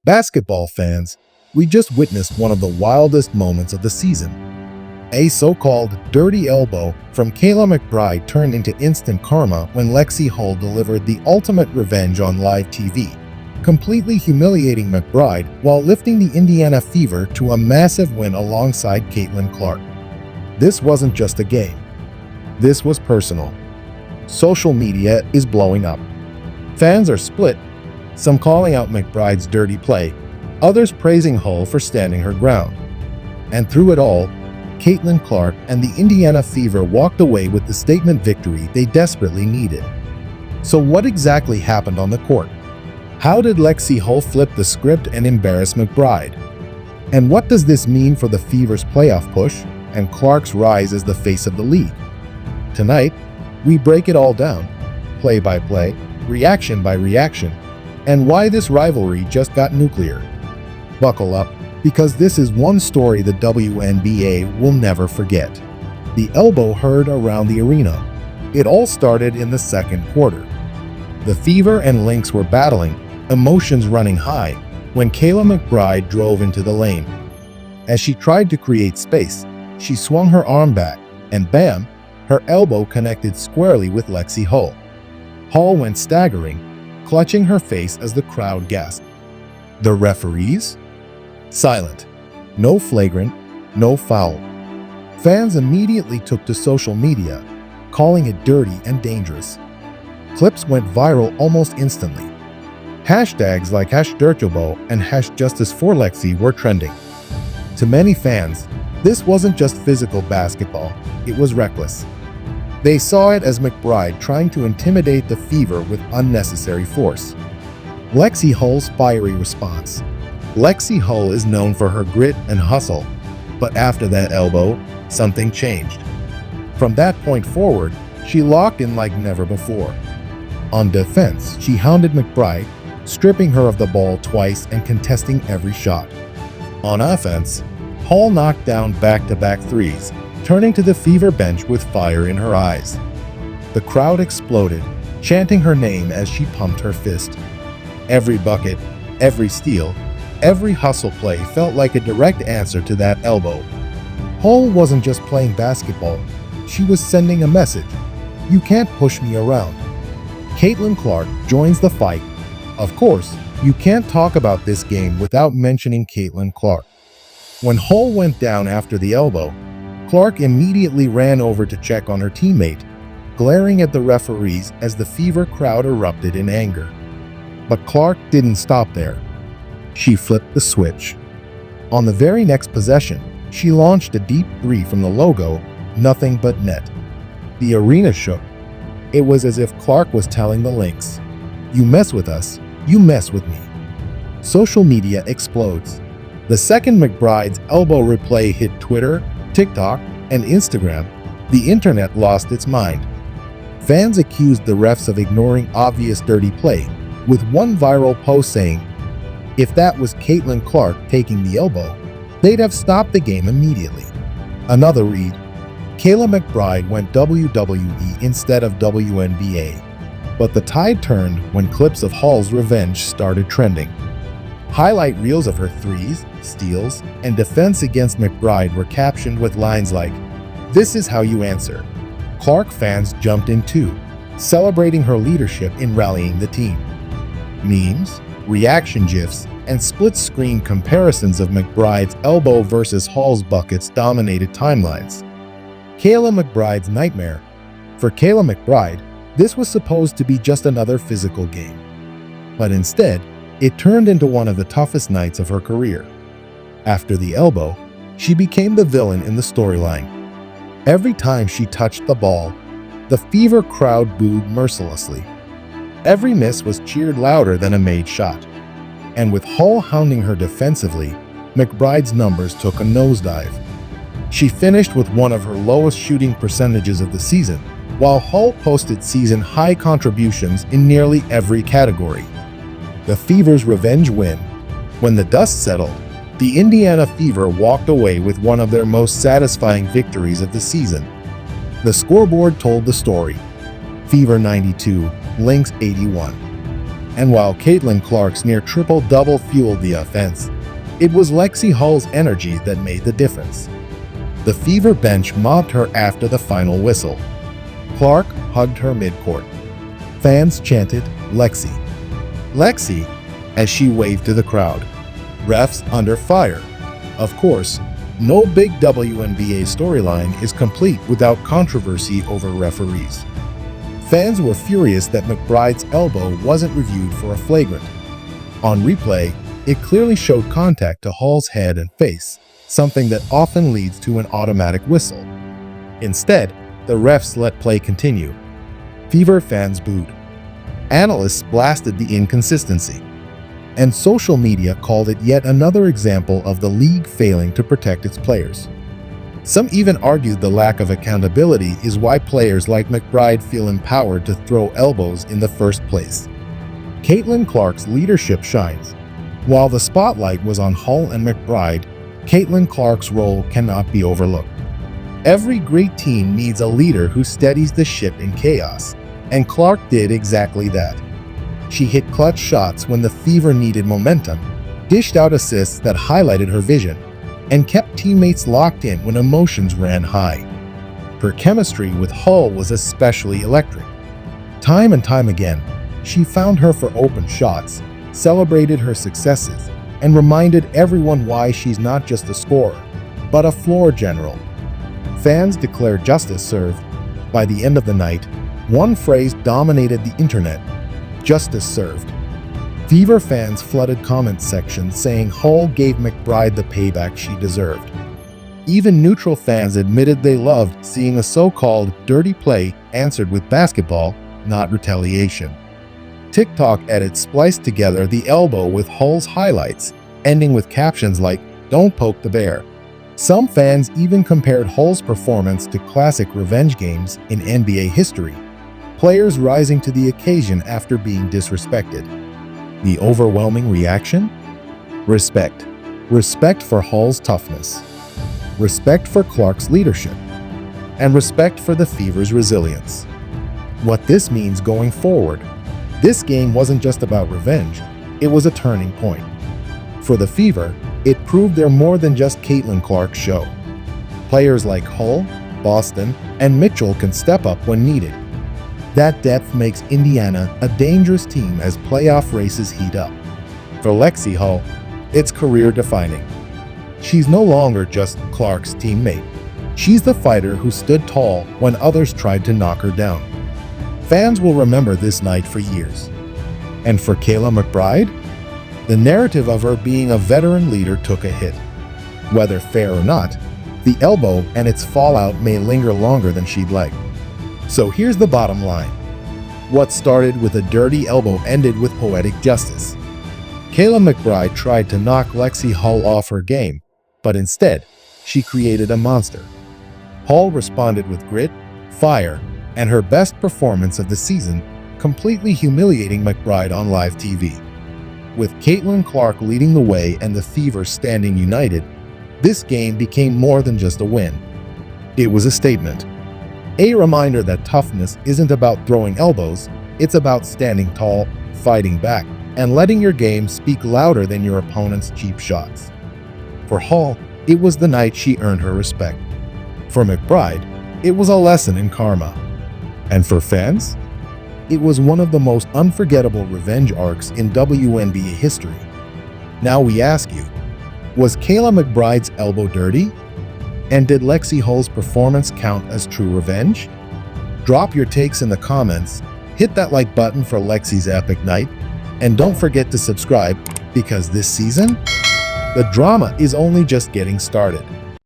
Basketball fans, we just witnessed one of the wildest moments of the season. A so-called dirty elbow from Kayla McBride turned into instant karma when Lexie Hull delivered the ultimate revenge on live TV, completely humiliating McBride while lifting the Indiana Fever to a massive win alongside Caitlin Clark. This wasn't just a game. This was personal. Social media is blowing up. Fans are split, some calling out McBride's dirty play, others praising Hull for standing her ground. And through it all, Caitlin Clark and the Indiana Fever walked away with the statement victory they desperately needed. So what exactly happened on the court? How did Lexie Hull flip the script and embarrass McBride? And what does this mean for the Fever's playoff push and Clark's rise as the face of the league? Tonight, we break it all down, play by play, reaction by reaction, and why this rivalry just got nuclear. Buckle up, because this is one story the WNBA will never forget. The elbow heard around the arena. It all started in the second quarter. The Fever and Lynx were battling, emotions running high, when Kayla McBride drove into the lane. As she tried to create space, she swung her arm back, and bam, her elbow connected squarely with Lexie Hull. Hull went staggering, clutching her face as the crowd gasped. The referees? Silent. No flagrant, no foul. Fans immediately took to social media, calling it dirty and dangerous. Clips went viral almost instantly. Hashtags like #Dirtobo and #JusticeForLexie were trending. To many fans, this wasn't just physical basketball, it was reckless. They saw it as McBride trying to intimidate the Fever with unnecessary force. Lexie Hull's fiery response. Lexie Hull is known for her grit and hustle, but after that elbow, something changed. From that point forward, she locked in like never before. On defense, she hounded McBride, stripping her of the ball twice and contesting every shot. On offense, Hull knocked down back-to-back threes, turning to the Fever bench with fire in her eyes. The crowd exploded, chanting her name as she pumped her fist. Every bucket, every steal, every hustle play felt like a direct answer to that elbow. Hull wasn't just playing basketball, she was sending a message. You can't push me around. Caitlin Clark joins the fight. Of course, you can't talk about this game without mentioning Caitlin Clark. When Hull went down after the elbow, Clark immediately ran over to check on her teammate, glaring at the referees as the Fever crowd erupted in anger. But Clark didn't stop there. She flipped the switch. On the very next possession, she launched a deep three from the logo, nothing but net. The arena shook. It was as if Clark was telling the Lynx, "You mess with us, you mess with me." Social media explodes. The second McBride's elbow replay hit Twitter, TikTok, and Instagram, the internet lost its mind. Fans accused the refs of ignoring obvious dirty play, with one viral post saying, if that was Caitlin Clark taking the elbow, they'd have stopped the game immediately. Another read, Kayla McBride went WWE instead of WNBA, but the tide turned when clips of Hull's revenge started trending. Highlight reels of her threes, steals, and defense against McBride were captioned with lines like, "This is how you answer." Clark fans jumped in too, celebrating her leadership in rallying the team. Memes, reaction GIFs, and split-screen comparisons of McBride's elbow versus Hull's buckets dominated timelines. Kayla McBride's nightmare. For Kayla McBride, this was supposed to be just another physical game. But instead, it turned into one of the toughest nights of her career. After the elbow, she became the villain in the storyline. Every time she touched the ball, the Fever crowd booed mercilessly. Every miss was cheered louder than a made shot. And with Hull hounding her defensively, McBride's numbers took a nosedive. She finished with one of her lowest shooting percentages of the season, while Hull posted season-high contributions in nearly every category. The Fever's revenge win. When the dust settled, the Indiana Fever walked away with one of their most satisfying victories of the season. The scoreboard told the story. Fever 92, Lynx 81. And while Caitlin Clark's near triple-double fueled the offense, it was Lexie Hull's energy that made the difference. The Fever bench mobbed her after the final whistle. Clark hugged her midcourt. Fans chanted, "Lexie, Lexie," as she waved to the crowd. Refs under fire. Of course, no big WNBA storyline is complete without controversy over referees. Fans were furious that McBride's elbow wasn't reviewed for a flagrant. On replay, it clearly showed contact to Hull's head and face, something that often leads to an automatic whistle. Instead, the refs let play continue. Fever fans booed. Analysts blasted the inconsistency. And social media called it yet another example of the league failing to protect its players. Some even argued the lack of accountability is why players like McBride feel empowered to throw elbows in the first place. Caitlin Clark's leadership shines. While the spotlight was on Hull and McBride, Caitlin Clark's role cannot be overlooked. Every great team needs a leader who steadies the ship in chaos, and Clark did exactly that. She hit clutch shots when the Fever needed momentum, dished out assists that highlighted her vision, and kept teammates locked in when emotions ran high. Her chemistry with Hull was especially electric. Time and time again, she found her for open shots, celebrated her successes, and reminded everyone why she's not just a scorer, but a floor general. Fans declared justice served. By the end of the night, one phrase dominated the internet: justice served. Fever fans flooded comment sections saying Hull gave McBride the payback she deserved. Even neutral fans admitted they loved seeing a so-called dirty play answered with basketball, not retaliation. TikTok edits spliced together the elbow with Hull's highlights, ending with captions like, "Don't poke the bear." Some fans even compared Hull's performance to classic revenge games in NBA history, players rising to the occasion after being disrespected. The overwhelming reaction? Respect. Respect for Hull's toughness. Respect for Clark's leadership. And respect for the Fever's resilience. What this means going forward: this game wasn't just about revenge, it was a turning point. For the Fever, it proved they're more than just Caitlin Clark's show. Players like Hull, Boston, and Mitchell can step up when needed. That depth makes Indiana a dangerous team as playoff races heat up. For Lexie Hull, it's career-defining. She's no longer just Clark's teammate. She's the fighter who stood tall when others tried to knock her down. Fans will remember this night for years. And for Kayla McBride, the narrative of her being a veteran leader took a hit. Whether fair or not, the elbow and its fallout may linger longer than she'd like. So here's the bottom line. What started with a dirty elbow ended with poetic justice. Kayla McBride tried to knock Lexie Hull off her game, but instead, she created a monster. Hull responded with grit, fire, and her best performance of the season, completely humiliating McBride on live TV. With Caitlin Clark leading the way and the Fever standing united, this game became more than just a win. It was a statement. A reminder that toughness isn't about throwing elbows, it's about standing tall, fighting back, and letting your game speak louder than your opponent's cheap shots. For Hull, it was the night she earned her respect. For McBride, it was a lesson in karma. And for fans, it was one of the most unforgettable revenge arcs in WNBA history. Now we ask you, was Kayla McBride's elbow dirty? And did Lexie Hull's performance count as true revenge? Drop your takes in the comments, hit that like button for Lexie's epic night, and don't forget to subscribe, because this season, the drama is only just getting started.